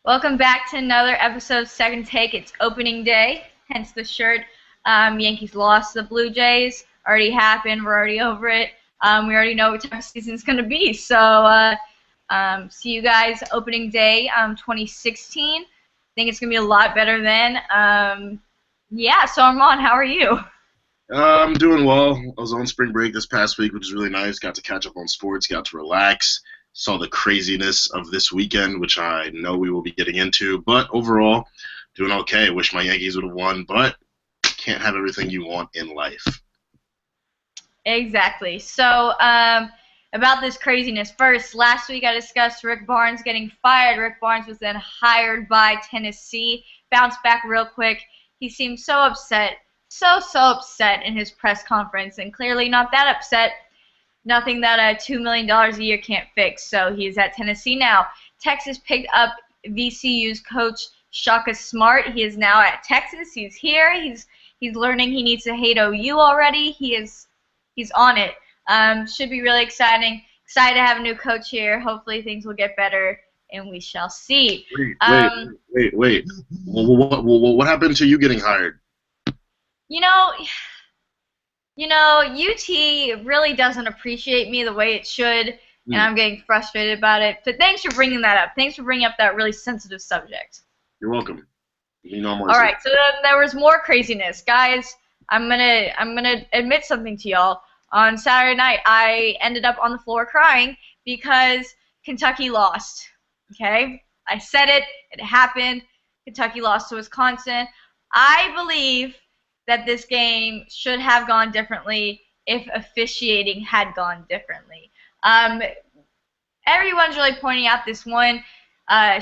Welcome back to another episode of Second Take. It's opening day, hence the shirt. Yankees lost to the Blue Jays. Already happened. We're already over it. We already know what type of season it's going to be. So see you guys opening day 2016. I think it's going to be a lot better then. Yeah, so Armand, how are you? I'm doing well. I was on spring break this past week, which is really nice. Got to catch up on sports, got to relax, saw the craziness of this weekend, which I know we will be getting into. But overall, doing okay. Wish my Yankees would have won, but can't have everything you want in life. Exactly. So about this craziness. First, last week I discussed Rick Barnes getting fired. Rick Barnes was then hired by Tennessee. Bounced back real quick. He seemed so upset, so upset in his press conference, and clearly not that upset. Nothing that $2 million a year can't fix. So he's at Tennessee now. Texas picked up VCU's coach Shaka Smart. He is now at Texas. He's here. He's learning he needs to hate OU already. He's on it. Should be really exciting. Excited to have a new coach here. Hopefully things will get better, and we shall see. Wait. What happened to you getting hired? You know, UT really doesn't appreciate me the way it should, and I'm getting frustrated about it. But thanks for bringing that up. Thanks for bringing up that really sensitive subject. You're welcome. All right, so then there was more craziness, guys. I'm gonna admit something to y'all. On Saturday night, I ended up on the floor crying because Kentucky lost. Okay, I said it. It happened. Kentucky lost to Wisconsin. I believe that this game should have gone differently if officiating had gone differently. Everyone's really pointing out this one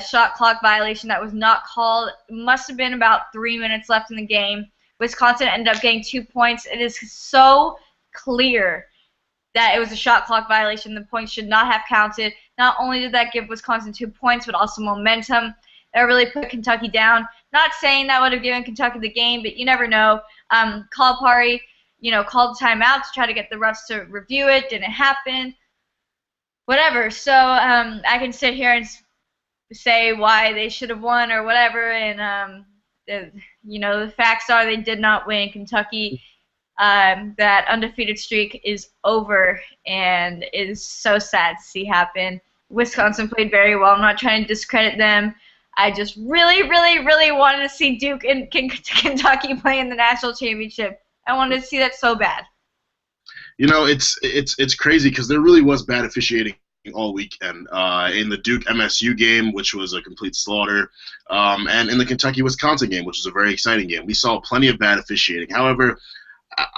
shot clock violation that was not called. Must have been about 3 minutes left in the game. Wisconsin ended up getting 2 points. It is so clear that it was a shot clock violation. The points should not have counted. Not only did that give Wisconsin 2 points, but also momentum. That really put Kentucky down. Not saying that would have given Kentucky the game, but you never know. Calipari, called the timeout to try to get the refs to review it. Didn't happen. Whatever. So I can sit here and say why they should have won or whatever, and the facts are they did not win. Kentucky, that undefeated streak is over, and it is so sad to see happen. Wisconsin played very well. I'm not trying to discredit them. I just really wanted to see Duke and Kentucky play in the national championship. I wanted to see that so bad. It's crazy because there really was bad officiating all weekend in the Duke MSU game, which was a complete slaughter, and in the Kentucky-Wisconsin game, which was a very exciting game. We saw plenty of bad officiating. However,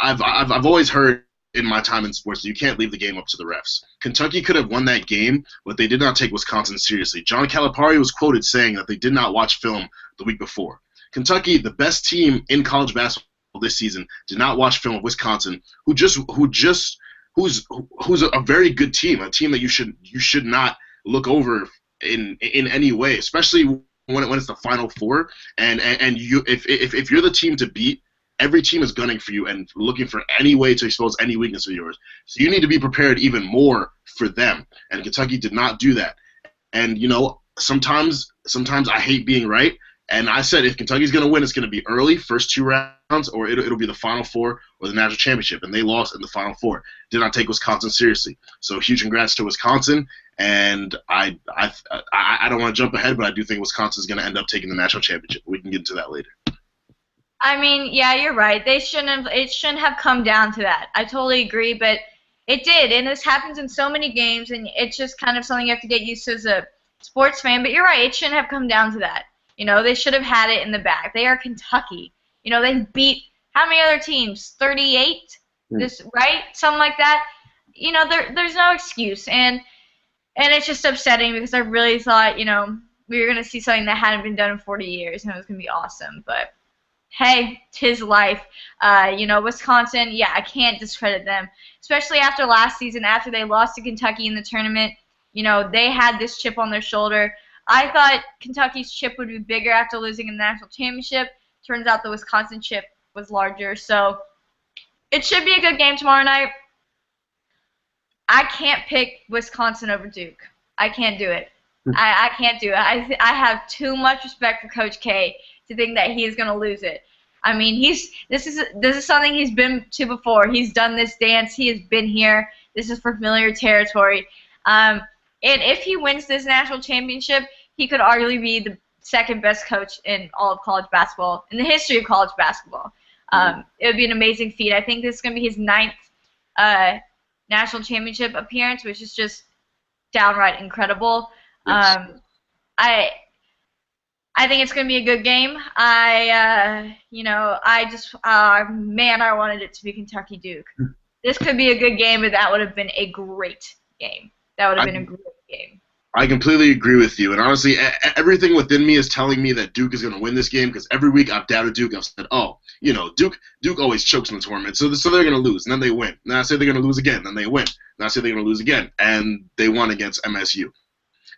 I've always heard in my time in sports that you can't leave the game up to the refs. Kentucky could have won that game, but they did not take Wisconsin seriously. John Calipari was quoted saying that they did not watch film the week before. Kentucky, the best team in college basketball this season, did not watch film of Wisconsin, who's a very good team, a team that you should not look over in any way, especially when it's the Final Four. And you if you're the team to beat, every team is gunning for you and looking for any way to expose any weakness of yours. So you need to be prepared even more for them. And Kentucky did not do that. And sometimes I hate being right. And I said if Kentucky's going to win, it's going to be early, first 2 rounds, or it'll be the Final Four or the national championship. And they lost in the Final Four. Did not take Wisconsin seriously. So huge congrats to Wisconsin. And I don't want to jump ahead, but I do think Wisconsin's going to end up taking the national championship. We can get into that later. I mean, yeah, you're right. It shouldn't have come down to that. I totally agree, but it did, and this happens in so many games, and it's just kind of something you have to get used to as a sports fan. But you're right, it shouldn't have come down to that. They should have had it in the bag. They are Kentucky. They beat how many other teams? 38, right? Something like that. There's no excuse, and it's just upsetting because I really thought we were gonna see something that hadn't been done in 40 years, and it was gonna be awesome, but. Hey, 'tis life. Wisconsin, yeah, I can't discredit them, especially after last season, after they lost to Kentucky in the tournament. They had this chip on their shoulder. I thought Kentucky's chip would be bigger after losing in the national championship. Turns out the Wisconsin chip was larger, so it should be a good game tomorrow night. I can't pick Wisconsin over Duke. I can't do it. I can't do it. I have too much respect for Coach K to think that he is going to lose it. I mean, this is something he's been to before. He's done this dance. He has been here. This is familiar territory. And if he wins this national championship, he could arguably be the second best coach in all of college basketball, in the history of college basketball. It would be an amazing feat. I think this is going to be his 9th national championship appearance, which is just downright incredible. Yes. I think it's going to be a good game. Man, I wanted it to be Kentucky Duke. This could be a good game, but that would have been a great game. That would have been a great game. I completely agree with you, and honestly, everything within me is telling me that Duke is going to win this game because every week I've doubted Duke. I've said, Duke always chokes in the tournament, so they're going to lose, and then they win. Then I say they're going to lose again, then they win. Then I say they're going to lose again, and they won against MSU.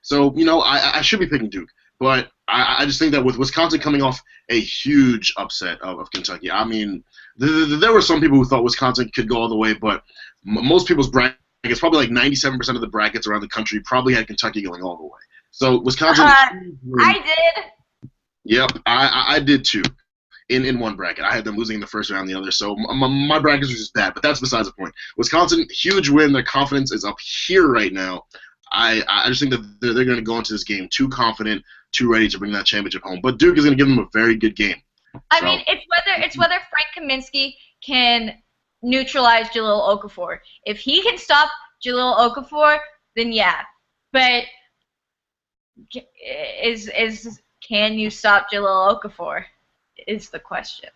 So, I should be picking Duke, but I just think that with Wisconsin coming off a huge upset of Kentucky, I mean, there were some people who thought Wisconsin could go all the way, but most people's brackets, probably like 97% of the brackets around the country, probably had Kentucky going all the way. So Wisconsin. I did. Yep, I did too. In one bracket, I had them losing in the first round, the other. So my brackets were just bad, but that's besides the point. Wisconsin, huge win. Their confidence is up here right now. I just think that they're going to go into this game too confident, too ready to bring that championship home. But Duke is going to give them a very good game. I mean, it's whether Frank Kaminsky can neutralize Jahlil Okafor. If he can stop Jahlil Okafor, then yeah. But can you stop Jahlil Okafor? Is the question.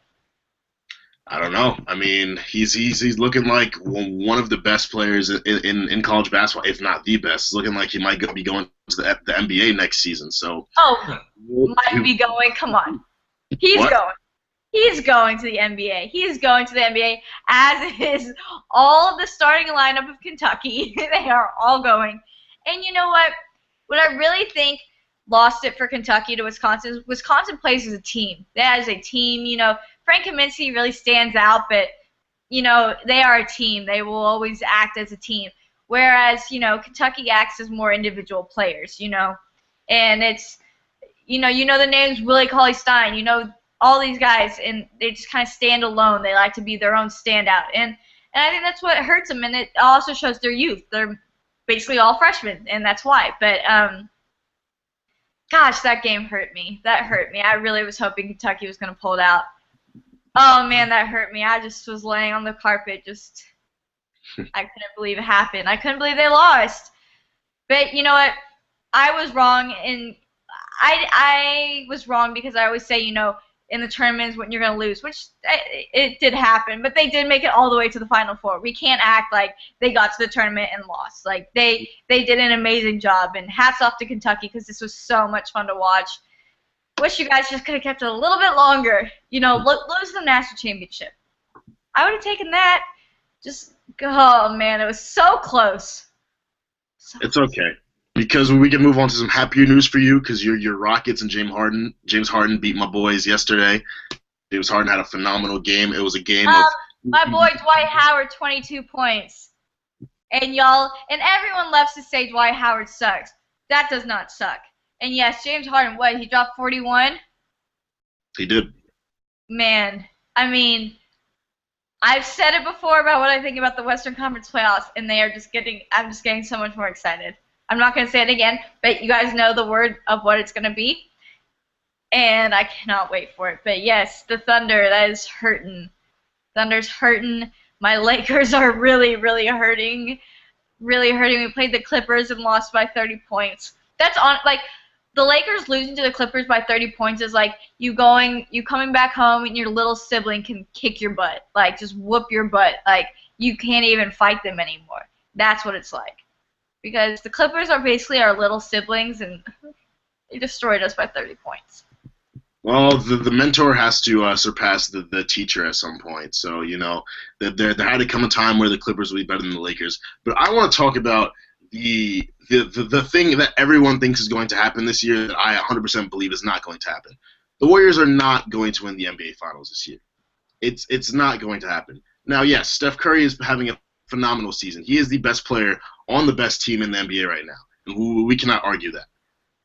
I don't know. I mean, he's looking like one of the best players in college basketball, if not the best. He's looking like he might be going to the NBA next season. So might be going. Come on, he's going. He's going to the NBA. He's going to the NBA, as is all of the starting lineup of Kentucky. They are all going. And you know what? What I really think lost it for Kentucky to Wisconsin is Wisconsin plays as a team. That is a team. Frank Kaminsky really stands out, but, they are a team. They will always act as a team. Whereas, Kentucky acts as more individual players, And it's, the names Willie Cauley-Stein, all these guys, and they just kind of stand alone. They like to be their own standout. And I think that's what hurts them, and it also shows their youth. They're basically all freshmen, and that's why. But, gosh, that game hurt me. That hurt me. I really was hoping Kentucky was going to pull it out. Oh, man, that hurt me. I just was laying on the carpet I couldn't believe it happened. I couldn't believe they lost. But you know what? I was wrong, and I was wrong because I always say, in the tournaments when you're going to lose, which it did happen, but they did make it all the way to the Final Four. We can't act like they got to the tournament and lost. Like, they did an amazing job, and hats off to Kentucky because this was so much fun to watch. Wish you guys just could have kept it a little bit longer. Lose the national championship. I would have taken that. Oh, man, it was so close. It's okay. Because we can move on to some happier news for you, because your Rockets and James Harden beat my boys yesterday. James Harden had a phenomenal game. It was a game of my boy Dwight Howard, 22 points, and everyone loves to say Dwight Howard sucks. That does not suck. And yes, James Harden, he dropped 41? He did. Man, I mean, I've said it before about what I think about the Western Conference playoffs, and I'm just getting so much more excited. I'm not going to say it again, but you guys know the word of what it's going to be, and I cannot wait for it. But yes, the Thunder, that is hurting. Thunder's hurting. My Lakers are really, really hurting. Really hurting. We played the Clippers and lost by 30 points. That's the Lakers losing to the Clippers by 30 points is like you coming back home and your little sibling can kick your butt. Like, just whoop your butt. Like, you can't even fight them anymore. That's what it's like. Because the Clippers are basically our little siblings, and they destroyed us by 30 points. Well, the mentor has to surpass the teacher at some point. So, there had to come a time where the Clippers would be better than the Lakers. But I want to talk about the thing that everyone thinks is going to happen this year that I 100% believe is not going to happen. The Warriors are not going to win the NBA Finals this year. It's not going to happen. Now, yes, Steph Curry is having a phenomenal season. He is the best player on the best team in the NBA right now. And we cannot argue that.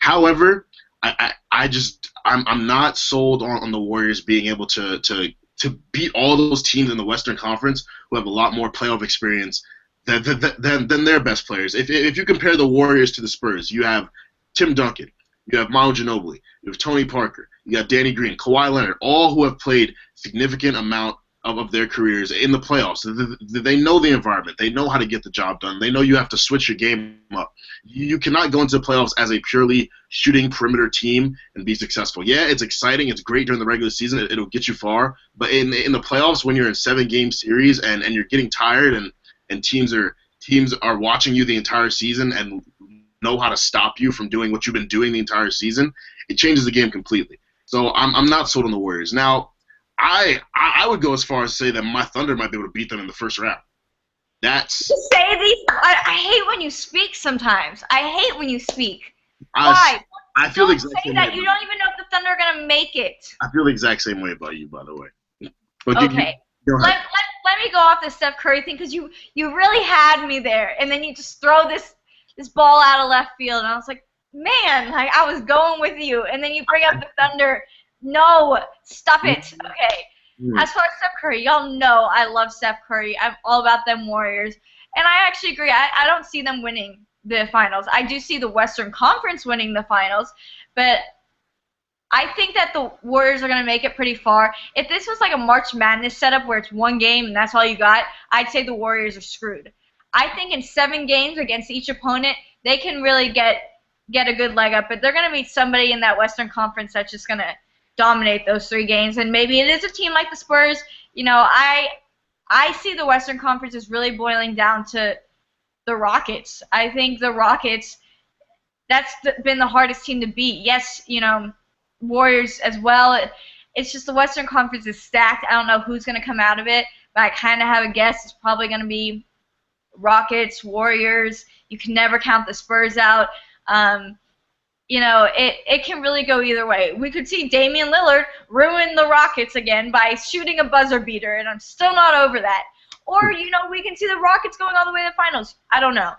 However, I'm not sold on the Warriors being able to beat all those teams in the Western Conference who have a lot more playoff experience than their best players. If you compare the Warriors to the Spurs, you have Tim Duncan, you have Manu Ginobili, you have Tony Parker, you got Danny Green, Kawhi Leonard, all who have played significant amount of their careers in the playoffs. They know the environment. They know how to get the job done. They know you have to switch your game up. You cannot go into the playoffs as a purely shooting perimeter team and be successful. Yeah, it's exciting. It's great during the regular season. It'll get you far. But in the playoffs, when you're in 7-game series and you're getting tired and teams are watching you the entire season and know how to stop you from doing what you've been doing the entire season, it changes the game completely. So I'm not sold on the Warriors. Now, I would go as far as to say that my Thunder might be able to beat them in the first round. That's. You say these. I hate when you speak sometimes. I hate when you speak. Why? I feel don't the exact say same that. way. You don't even know if the Thunder are gonna make it. I feel the exact same way about you, by the way. But Okay. Let me go off the Steph Curry thing because you really had me there, and then you just throw this ball out of left field, and I was like, man, like I was going with you, and then you bring up the Thunder. No, stop it. Okay. As far as Steph Curry, y'all know I love Steph Curry. I'm all about them Warriors. And I actually agree. I don't see them winning the finals. I do see the Western Conference winning the finals. But I think that the Warriors are going to make it pretty far. If this was like a March Madness setup where it's one game and that's all you got, I'd say the Warriors are screwed. I think in 7 games against each opponent, they can really get a good leg up. But they're going to meet somebody in that Western Conference that's just going to dominate those 3 games, and maybe it is a team like the Spurs. You know, I see the Western Conference as really boiling down to the Rockets. I think the Rockets, that's been the hardest team to beat. Yes, you know, Warriors as well. It's just the Western Conference is stacked. I don't know who's going to come out of it, but I kind of have a guess. It's probably going to be Rockets, Warriors. You can never count the Spurs out. You know, it can really go either way. We could see Damian Lillard ruin the Rockets again by shooting a buzzer beater, and I'm still not over that. Or, you know, we can see the Rockets going all the way to the finals. I don't know.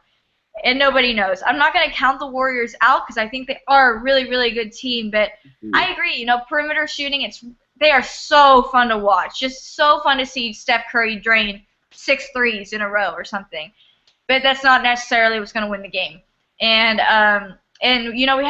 And nobody knows. I'm not going to count the Warriors out because I think they are a really, really good team. But I agree. You know, perimeter shooting, they are so fun to watch. Just so fun to see Steph Curry drain 6 threes in a row or something. But that's not necessarily what's going to win the game. And you know, we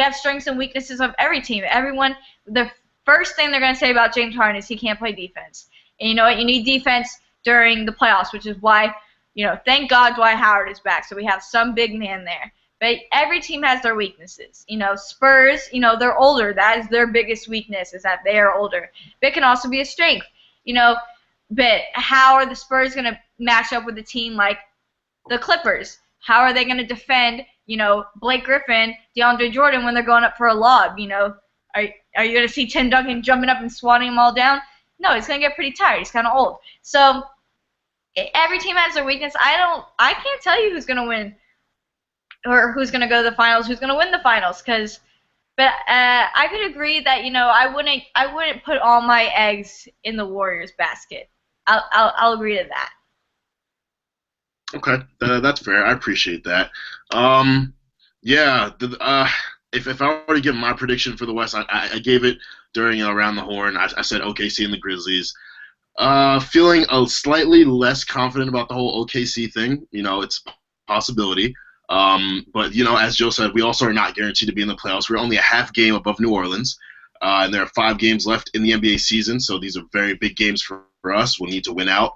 have strengths and weaknesses of every team. Everyone, the first thing they're going to say about James Harden is he can't play defense. And you know what? You need defense during the playoffs, which is why, you know, thank God Dwight Howard is back, so we have some big man there. But every team has their weaknesses. You know, Spurs, you know, they're older. That is their biggest weakness, is that they are older. But it can also be a strength. You know, but how are the Spurs going to match up with a team like the Clippers? How are they going to defend, you know, Blake Griffin, DeAndre Jordan when they're going up for a lob? You know, are you going to see Tim Duncan jumping up and swatting them all down? No, he's going to get pretty tired. He's kind of old. So every team has their weakness. I can't tell you who's going to win or who's going to go to the finals, who's going to win the finals. But I could agree that, you know, I wouldn't put all my eggs in the Warriors basket. I'll agree to that. Okay, that's fair. I appreciate that. Yeah, if I were to give my prediction for the West, I gave it during Around the Horn. I said OKC and the Grizzlies. Feeling slightly less confident about the whole OKC thing. You know, it's a possibility. But, you know, as Joe said, we also are not guaranteed to be in the playoffs. We're only a half game above New Orleans. And there are 5 games left in the NBA season, so these are very big games for us. We'll need to win out.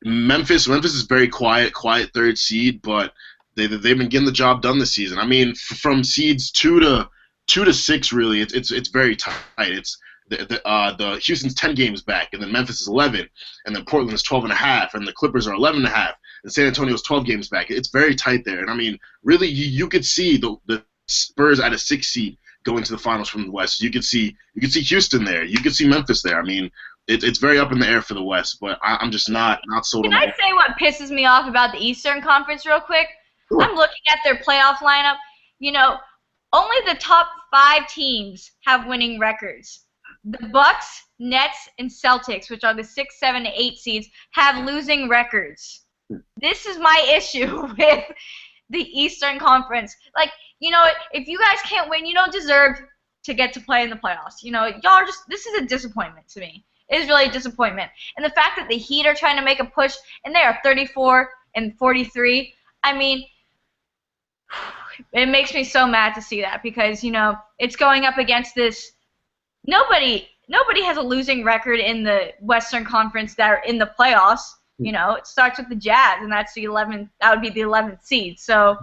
Memphis is very quiet third seed, but they've been getting the job done this season. I mean, from seeds 2 to 6, really, it's very tight. It's the Houston's 10 games back, and then Memphis is 11, and then Portland is 12.5, and the Clippers are 11.5, and San Antonio's 12 games back. It's very tight there, and I mean, really, you could see the Spurs at a 6 seed going to the finals from the West. You could see Houston there. You could see Memphis there. I mean, it's very up in the air for the West, but I'm just not sold on Can I say what pisses me off about the Eastern Conference real quick? Sure. I'm looking at their playoff lineup. You know, only the top 5 teams have winning records. The Bucks, Nets, and Celtics, which are the 6, 7, and 8 seeds, have losing records. This is my issue with the Eastern Conference. Like, you know, if you guys can't win, you don't deserve to get to play in the playoffs. You know, y'all are just, this is a disappointment to me. It is really a disappointment. And the fact that the Heat are trying to make a push, and they are 34 and 43, I mean, it makes me so mad to see that because, you know, it's going up against this. Nobody has a losing record in the Western Conference that are in the playoffs. You know, it starts with the Jazz, and that's the 11th. That would be the 11th seed. So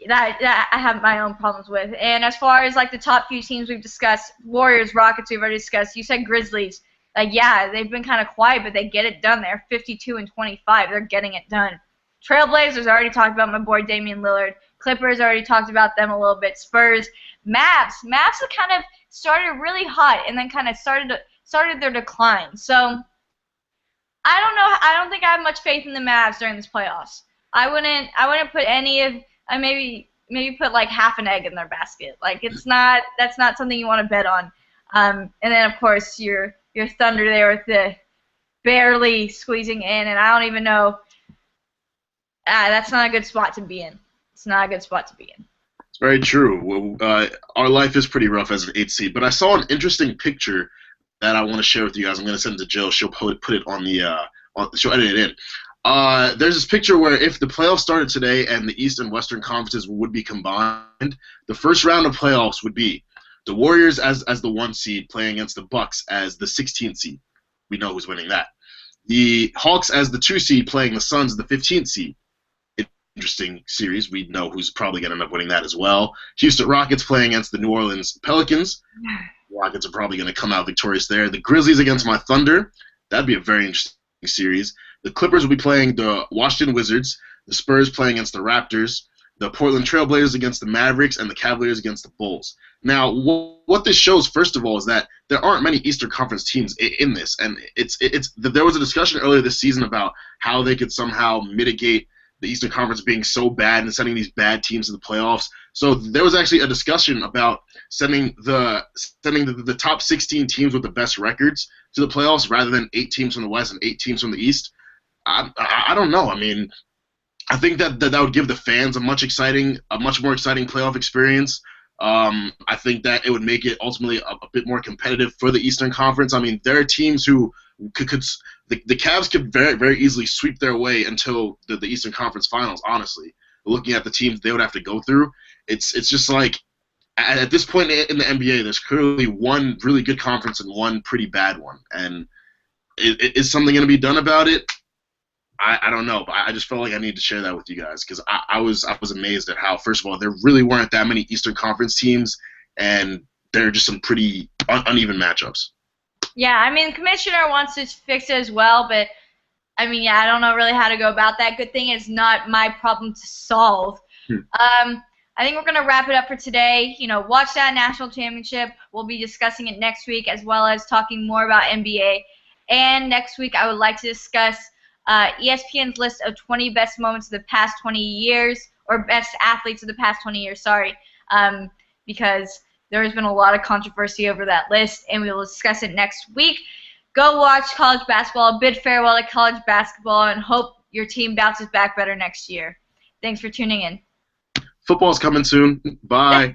that I have my own problems with. And as far as like the top few teams we've discussed, Warriors, Rockets, we've already discussed. You said Grizzlies. Like, yeah, they've been kind of quiet, but they get it done. They're 52 and 25. They're getting it done. Trailblazers already talked about my boy Damian Lillard. Clippers already talked about them a little bit. Spurs, Mavs have kind of started really hot and then kind of started their decline. So I don't know. I don't think I have much faith in the Mavs during this playoffs. I wouldn't put any of. I maybe put like half an egg in their basket. Like that's not something you want to bet on. And then of course your Thunder there with the barely squeezing in, and I don't even know. That's not a good spot to be in. It's not a good spot to be in. It's very true. Well, our life is pretty rough as an 8 seed, but I saw an interesting picture that I want to share with you guys. I'm going to send it to Jill. She'll put it on the she'll edit it in. There's this picture where if the playoffs started today and the East and Western conferences would be combined, the first round of playoffs would be the Warriors as the 1 seed playing against the Bucks as the 16th seed. We know who's winning that. The Hawks as the 2 seed playing the Suns, the 15th seed. Interesting series. We know who's probably going to end up winning that as well. Houston Rockets playing against the New Orleans Pelicans. The Rockets are probably going to come out victorious there. The Grizzlies against my Thunder. That'd be a very interesting series. The Clippers will be playing the Washington Wizards. The Spurs playing against the Raptors. The Portland Trailblazers against the Mavericks, and the Cavaliers against the Bulls. Now, what this shows, first of all, is that there aren't many Eastern Conference teams in this, and there was a discussion earlier this season about how they could somehow mitigate the Eastern Conference being so bad and sending these bad teams to the playoffs. So there was actually a discussion about sending the top 16 teams with the best records to the playoffs rather than 8 teams from the West and 8 teams from the East. I don't know. I mean, I think that would give the fans a much more exciting playoff experience. I think that it would make it ultimately a bit more competitive for the Eastern Conference. I mean, there are teams who the Cavs could very, very easily sweep their way until the Eastern Conference Finals, honestly. Looking at the teams they would have to go through, it's just like at this point in the NBA, there's clearly one really good conference and one pretty bad one. And is something going to be done about it? I don't know, but I just felt like I needed to share that with you guys because I was amazed at how, first of all, there really weren't that many Eastern Conference teams, and there are just some pretty uneven matchups. Yeah, I mean, the commissioner wants to fix it as well, but I mean, yeah, I don't know really how to go about that. Good thing it's not my problem to solve. I think we're going to wrap it up for today. You know, watch that national championship. We'll be discussing it next week as well as talking more about NBA. And next week I would like to discuss ESPN's list of 20 best moments of the past 20 years, or best athletes of the past 20 years, sorry, because there has been a lot of controversy over that list, and we will discuss it next week. Go watch college basketball, bid farewell to college basketball, and hope your team bounces back better next year. Thanks for tuning in. Football's coming soon. Bye.